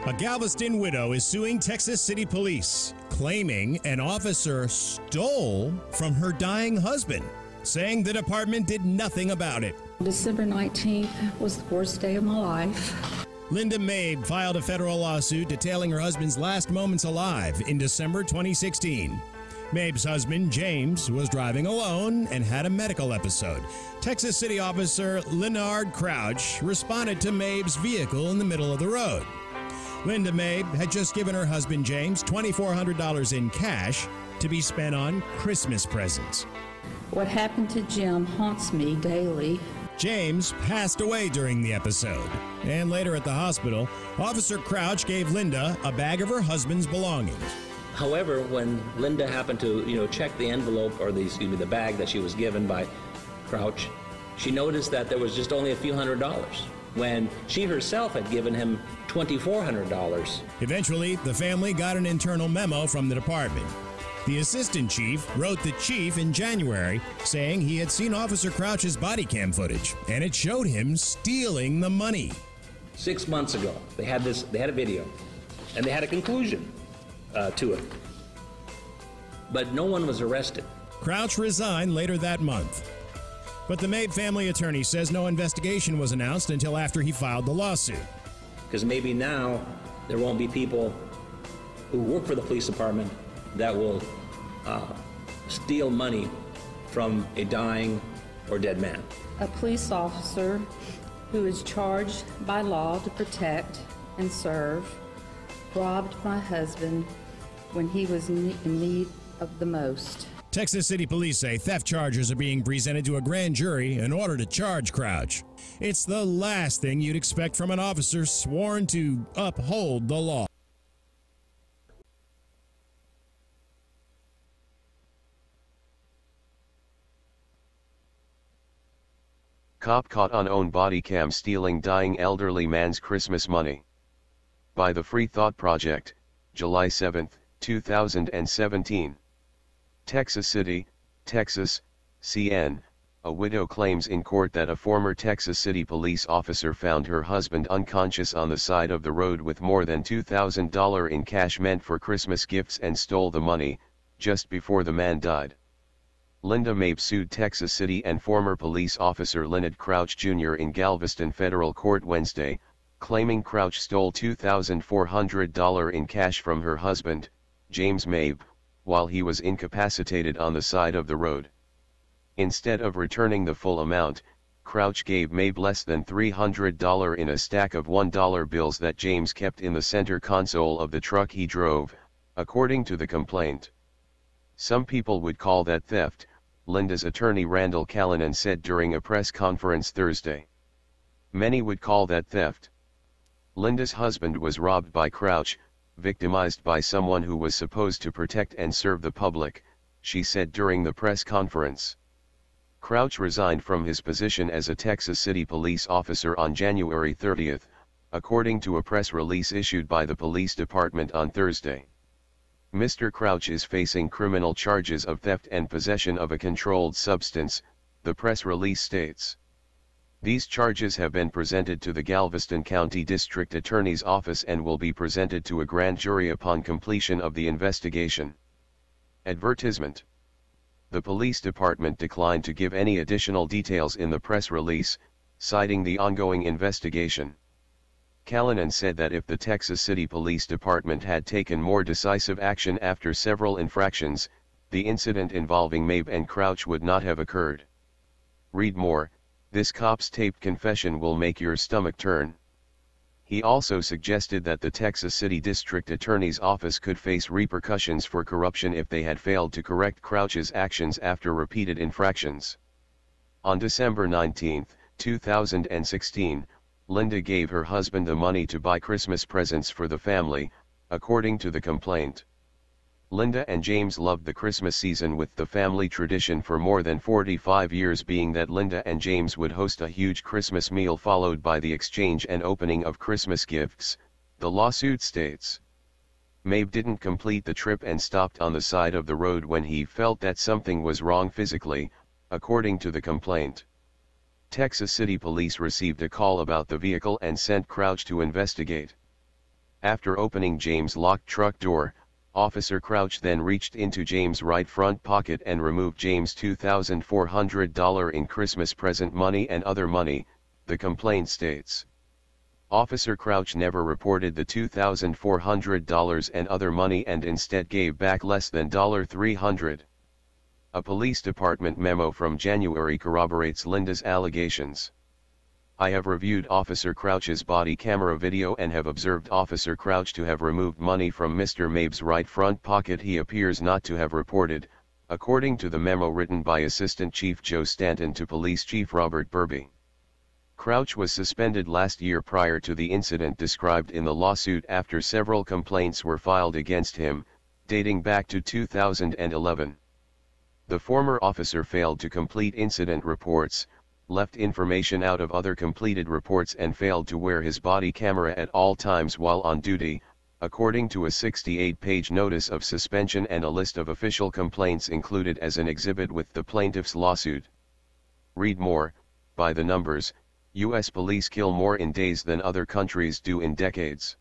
A Galveston widow is suing Texas City Police, claiming an officer stole from her dying husband, saying the department did nothing about it. December 19th was the worst day of my life. Linda Mabe filed a federal lawsuit detailing her husband's last moments alive in December 2016. Mabe's husband, James, was driving alone and had a medical episode. Texas City officer Leonard Crouch responded to Mabe's vehicle in the middle of the road. Linda Mabe had just given her husband, James, $2,400 in cash to be spent on Christmas presents. What happened to Jim haunts me daily. James passed away during the episode, and later at the hospital, Officer Crouch gave Linda a bag of her husband's belongings. However, when Linda happened to, check the envelope or the bag that she was given by Crouch, she noticed that there was just only a few $100s, when she herself had given him $2,400. Eventually, the family got an internal memo from the department. The assistant chief wrote the chief in January saying he had seen Officer Crouch's body cam footage, and it showed him stealing the money. 6 months ago, they had a video, and they had a conclusion to it. But no one was arrested. Crouch resigned later that month. But the Mabe family attorney says no investigation was announced until after he filed the lawsuit. Because maybe now there won't be people who work for the police department that will steal money from a dying or dead man. A police officer who is charged by law to protect and serve robbed my husband when he was in need of the most. Texas City Police say theft charges are being presented to a grand jury in order to charge Crouch. It's the last thing you'd expect from an officer sworn to uphold the law. Cop caught on own body cam stealing dying elderly man's Christmas money. By the Free Thought Project, July 7, 2017. Texas City, Texas, CN. A widow claims in court that a former Texas City police officer found her husband unconscious on the side of the road with more than $2,000 in cash meant for Christmas gifts and stole the money, just before the man died. Linda Mabe sued Texas City and former police officer Leonard Crouch Jr. in Galveston federal court Wednesday, claiming Crouch stole $2,400 in cash from her husband, James Mabe, while he was incapacitated on the side of the road. Instead of returning the full amount, Crouch gave Mabe less than $300 in a stack of $1 bills that James kept in the center console of the truck he drove, according to the complaint. Some people would call that theft, Linda's attorney Randall Callanan said during a press conference Thursday. Many would call that theft. Linda's husband was robbed by Crouch, victimized by someone who was supposed to protect and serve the public, she said during the press conference. Crouch resigned from his position as a Texas City police officer on January 30, according to a press release issued by the police department on Thursday. Mr. Crouch is facing criminal charges of theft and possession of a controlled substance, the press release states. These charges have been presented to the Galveston County District Attorney's Office and will be presented to a grand jury upon completion of the investigation. Advertisement. The police department declined to give any additional details in the press release, citing the ongoing investigation. Callanan said that if the Texas City Police Department had taken more decisive action after several infractions, the incident involving Mabe and Crouch would not have occurred. Read more. This cop's taped confession will make your stomach turn. He also suggested that the Texas City District Attorney's Office could face repercussions for corruption if they had failed to correct Crouch's actions after repeated infractions. On December 19, 2016, Linda gave her husband the money to buy Christmas presents for the family, according to the complaint. Linda and James loved the Christmas season, with the family tradition for more than 45 years being that Linda and James would host a huge Christmas meal followed by the exchange and opening of Christmas gifts, the lawsuit states. Mabe didn't complete the trip and stopped on the side of the road when he felt that something was wrong physically, according to the complaint. Texas City Police received a call about the vehicle and sent Crouch to investigate. After opening James' locked truck door, Officer Crouch then reached into James' right front pocket and removed James' $2,400 in Christmas present money and other money, the complaint states. Officer Crouch never reported the $2,400 and other money and instead gave back less than $300. A police department memo from January corroborates Linda's allegations. I have reviewed Officer Crouch's body camera video and have observed Officer Crouch to have removed money from Mr. Mabe's right front pocket he appears not to have reported, according to the memo written by Assistant Chief Joe Stanton to Police Chief Robert Burby. Crouch was suspended last year prior to the incident described in the lawsuit after several complaints were filed against him, dating back to 2011. The former officer failed to complete incident reports, left information out of other completed reports and failed to wear his body camera at all times while on duty, according to a 68-page notice of suspension and a list of official complaints included as an exhibit with the plaintiff's lawsuit. Read more. By the numbers, U.S. police kill more in days than other countries do in decades.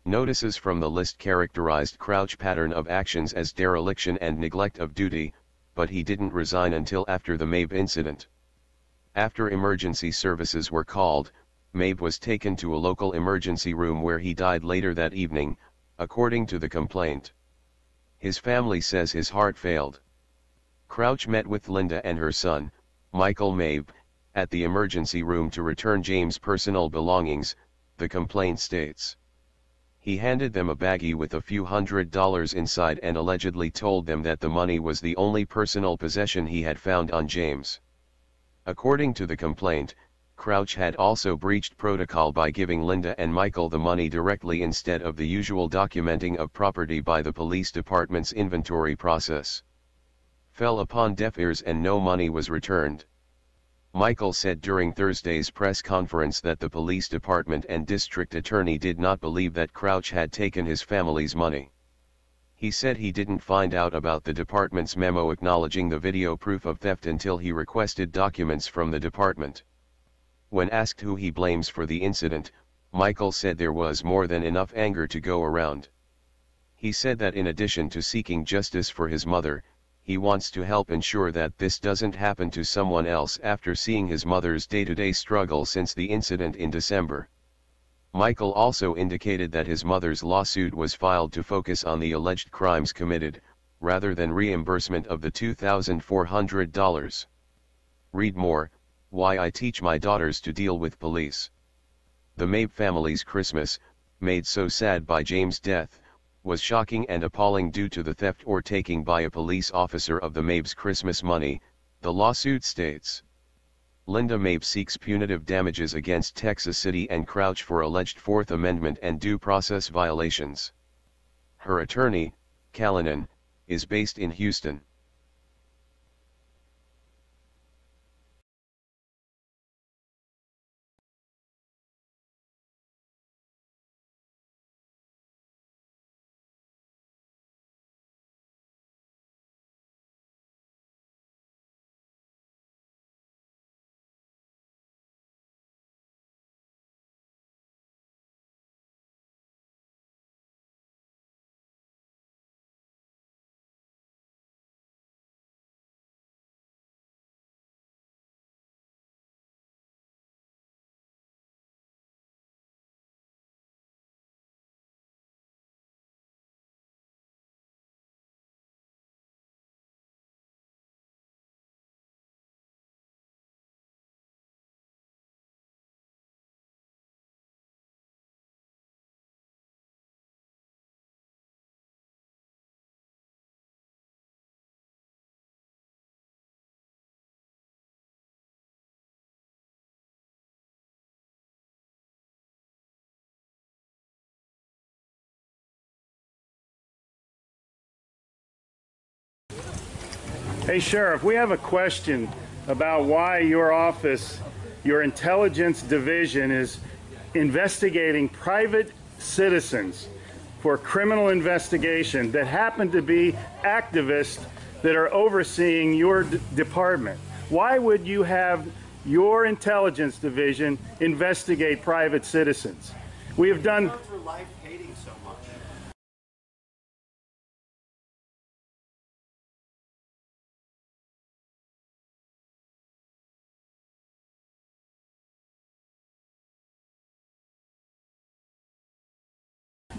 Notices from the list characterized Crouch's pattern of actions as dereliction and neglect of duty, but he didn't resign until after the Mabe incident. After emergency services were called, Mabe was taken to a local emergency room where he died later that evening, according to the complaint. His family says his heart failed. Crouch met with Linda and her son, Michael Mabe, at the emergency room to return James' personal belongings, the complaint states. He handed them a baggie with a few $100s inside and allegedly told them that the money was the only personal possession he had found on James. According to the complaint, Crouch had also breached protocol by giving Linda and Michael the money directly instead of the usual documenting of property by the police department's inventory process. Fell upon deaf ears and no money was returned. Michael said during Thursday's press conference that the police department and district attorney did not believe that Crouch had taken his family's money. He said he didn't find out about the department's memo acknowledging the video proof of theft until he requested documents from the department. When asked who he blames for the incident, Michael said there was more than enough anger to go around. He said that in addition to seeking justice for his mother, he wants to help ensure that this doesn't happen to someone else after seeing his mother's day-to-day struggle since the incident in December. Michael also indicated that his mother's lawsuit was filed to focus on the alleged crimes committed, rather than reimbursement of the $2,400. Read more. Why I Teach My Daughters to Deal with Police. The Mabe family's Christmas, made so sad by James' death, was shocking and appalling due to the theft or taking by a police officer of the Mabe's Christmas money, the lawsuit states. Linda Mabe seeks punitive damages against Texas City and Crouch for alleged Fourth Amendment and due process violations. Her attorney, Callanan, is based in Houston. Hey Sheriff, we have a question about why your office, your intelligence division, is investigating private citizens for criminal investigation that happen to be activists that are overseeing your department. Why would you have your intelligence division investigate private citizens? We have done...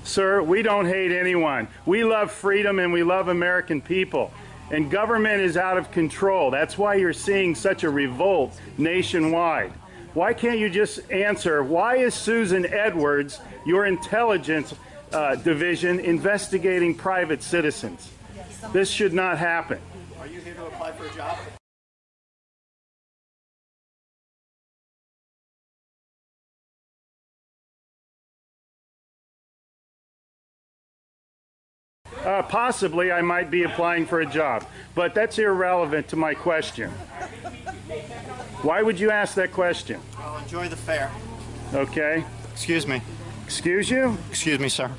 Sir, we don't hate anyone. We love freedom and we love American people. And government is out of control. That's why you're seeing such a revolt nationwide. Why can't you just answer, why is Susan Edwards, your intelligence division, investigating private citizens? This should not happen. Are you here to apply for a job? Possibly I might be applying for a job, but that's irrelevant to my question. Why would you ask that question? Well, enjoy the fair. Okay. Excuse me. Excuse you? Excuse me, sir.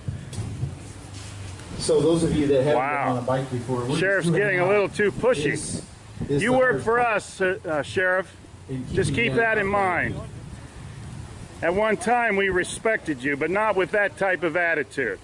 So those of you that haven't Wow. been on a bike before, we're Sheriff's just getting a little too pushy. You work for us, Sheriff. Just keep that in mind. At one time we respected you, but not with that type of attitude.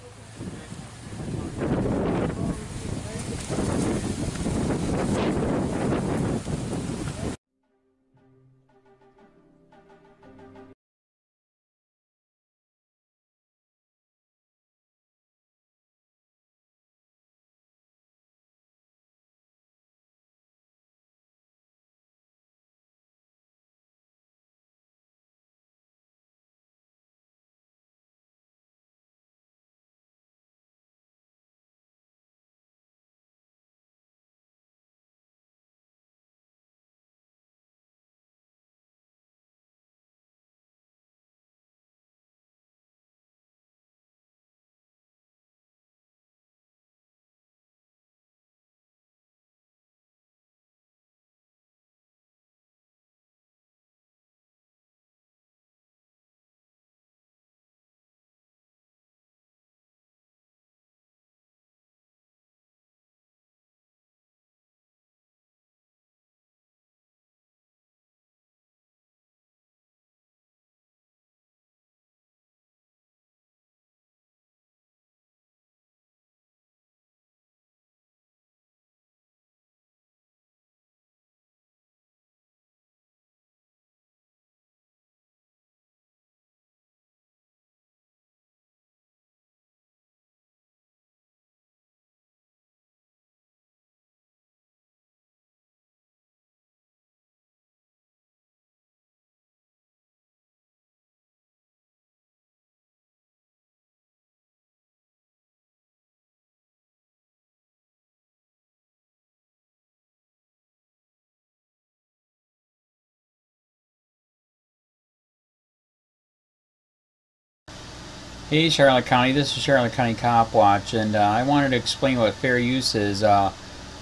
Hey Charlotte County, this is Charlotte County COPWATCH, and I wanted to explain what fair use is.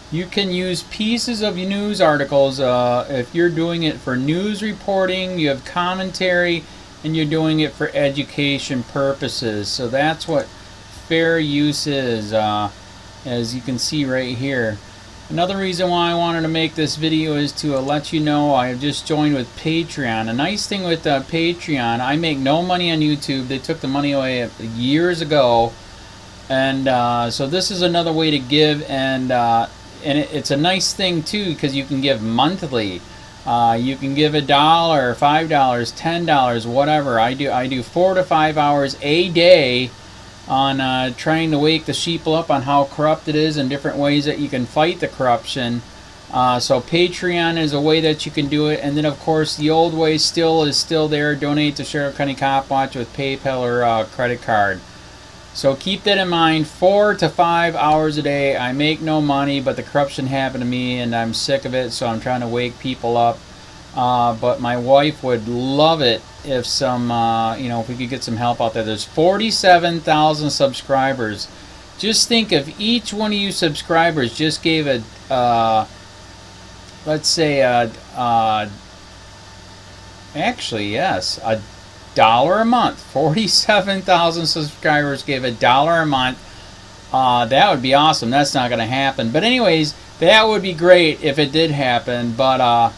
You can use pieces of news articles if you're doing it for news reporting, you have commentary, and you're doing it for education purposes. So that's what fair use is, as you can see right here. Another reason why I wanted to make this video is to let you know I have just joined with Patreon. A nice thing with Patreon, I make no money on YouTube. They took the money away years ago, and so this is another way to give, and it's a nice thing too because you can give monthly. You can give $1, $5, $10, whatever. I do 4 to 5 hours a day on trying to wake the sheeple up on how corrupt it is and different ways that you can fight the corruption. So Patreon is a way that you can do it, and then of course the old way is still there. Donate to Sheriff County COPWATCH with PayPal or credit card. So keep that in mind. 4 to 5 hours a day. I make no money, but the corruption happened to me and I'm sick of it, so I'm trying to wake people up. But my wife would love it if if we could get some help out there. There's 47,000 subscribers. Just think if each one of you subscribers just gave let's say actually yes, $1 a month. 47,000 subscribers gave $1 a month. That would be awesome. That's not going to happen. But anyways, that would be great if it did happen. But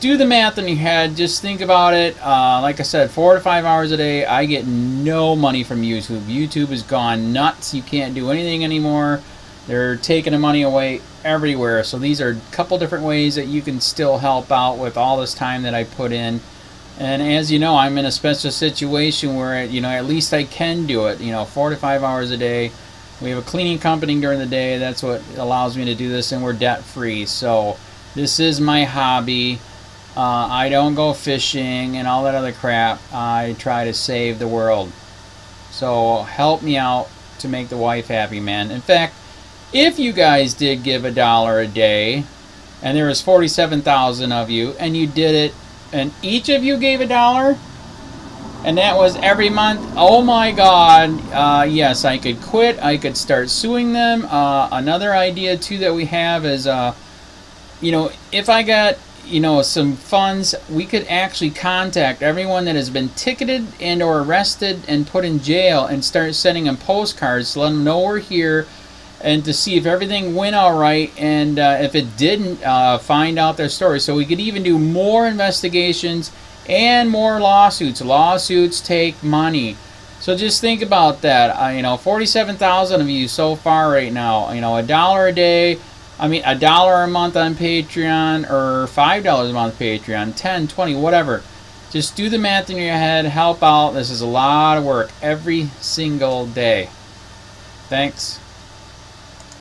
do the math in your head. Just think about it. Like I said, 4 to 5 hours a day. I get no money from YouTube. YouTube has gone nuts. You can't do anything anymore. They're taking the money away everywhere. So these are a couple different ways that you can still help out with all this time that I put in. And as you know, I'm in a special situation where, you know, at least I can do it, you know, 4 to 5 hours a day. We have a cleaning company during the day. That's what allows me to do this, and we're debt free. So this is my hobby. I don't go fishing and all that other crap. I try to save the world. So help me out to make the wife happy, man. In fact, if you guys did give $1 a day, and there was 47,000 of you, and you did it, and each of you gave $1, and that was every month, oh my God, yes, I could quit. I could start suing them. Another idea too that we have is, you know, if I got, you know, some funds, we could actually contact everyone that has been ticketed and or arrested and put in jail and start sending them postcards to let them know we're here, and to see if everything went all right, and if it didn't, find out their story. So we could even do more investigations and more lawsuits. Lawsuits take money. So just think about that. You know, 47,000 of you so far right now. You know, $1 a day. I mean, $1 a month on Patreon, or $5 a month Patreon, 10, 20, whatever. Just do the math in your head. Help out. This is a lot of work every single day. Thanks.